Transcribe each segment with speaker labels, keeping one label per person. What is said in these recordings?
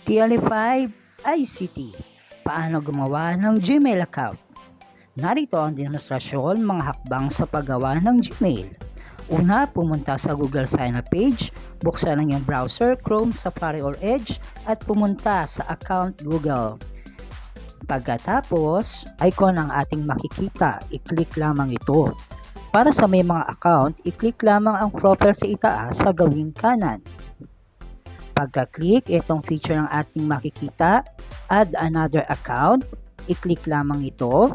Speaker 1: TL5 ICT. Paano gumawa ng Gmail account? Narito ang demonstrasyon mga hakbang sa paggawa ng Gmail. Una, pumunta sa Google Sign Up page, buksan ang iyong browser, Chrome, Safari or Edge at pumunta sa account Google. Pagkatapos, icon ang ating makikita, i-click lamang ito. Para sa may mga account, i-click lamang ang profile sa itaas sa gawing kanan. Pagka-click, itong feature ng ating makikita, add another account, i-click lamang ito.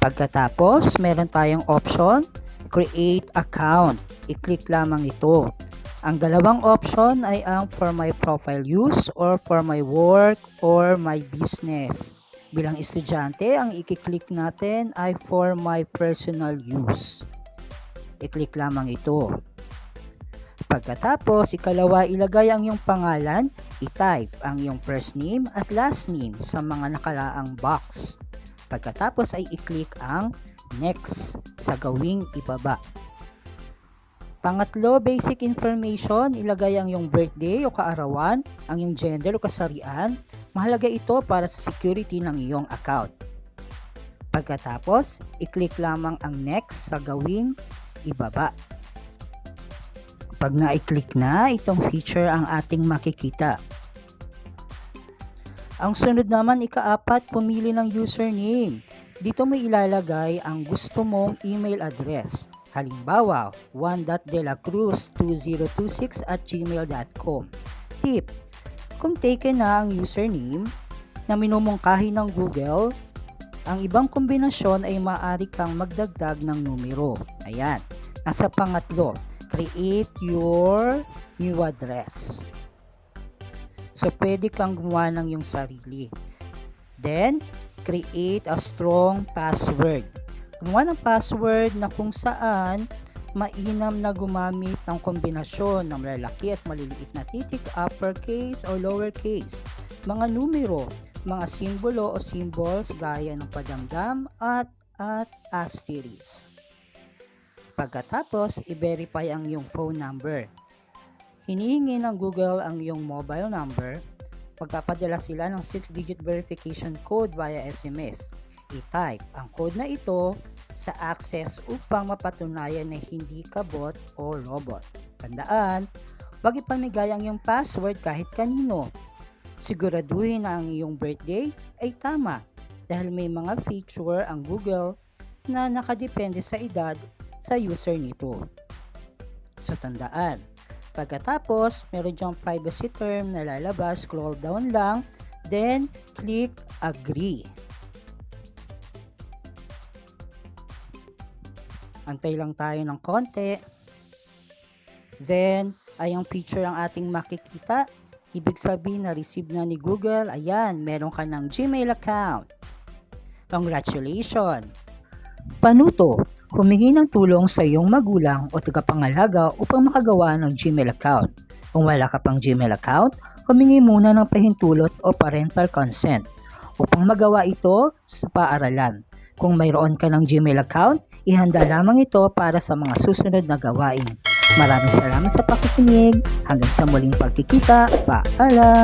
Speaker 1: Pagkatapos, meron tayong option, create account, i-click lamang ito. Ang dalawang option ay ang for my profile use or for my work or my business. Bilang estudyante, ang i-click natin ay for my personal use. I-click lamang ito. Pagkatapos, ikalawa, ilagay ang iyong pangalan, i-type ang iyong first name at last name sa mga nakalaang box. Pagkatapos ay i-click ang next sa gawing ibaba. Pangatlo, basic information, ilagay ang iyong birthday o kaarawan, ang iyong gender o kasarian. Mahalaga ito para sa security ng iyong account. Pagkatapos, i-click lamang ang next sa gawing ibaba. Pag na-i-click na, itong feature ang ating makikita. Ang sunod naman, ikaapat, pumili ng username. Dito mo ilalagay ang gusto mong email address. Halimbawa, 1.delacruz2026@gmail.com. Tip: kung taken na ang username na minumungkahi ng Google, ang ibang kombinasyon ay maaari kang magdagdag ng numero. Ayan. Nasa pangatlo, create your new address. So, pwede kang gumawa ng iyong sarili. Then, create a strong password. Gumawa ng password na kung saan mainam na gumamit ng kombinasyon ng malalaki at maliliit na titik, uppercase or lowercase, mga numero, mga simbolo o symbols gaya ng padamdam at asterisk. Pagkatapos, i-verify ang iyong phone number. Hinihingi ng Google ang iyong mobile number. Magpapadala sila ng 6-digit verification code via SMS. I-type ang code na ito sa access upang mapatunayan na hindi ka bot o robot. Tandaan, wag ipamigay ang iyong password kahit kanino. Siguraduhin na ang iyong birthday ay tama dahil may mga feature ang Google na nakadepende sa edad sa user nito. So tandaan, pagkatapos meron diyang privacy term na lalabas, scroll down lang, then click agree. Antay lang tayo ng konti. Then, ay ang feature ang ating makikita. Ibig sabihin na receive na ni Google. Ayan, meron ka ng Gmail account. Congratulations! Panuto, humingi ng tulong sa iyong magulang o tagapangalaga upang makagawa ng Gmail account. Kung wala ka pang Gmail account, humingi muna ng pahintulot o parental consent upang magawa ito sa paaralan. Kung mayroon ka ng Gmail account, ihanda lamang ito para sa mga susunod na gawain. Maraming salamat sa pakikinig. Hanggang sa muling pagkikita. Paalam!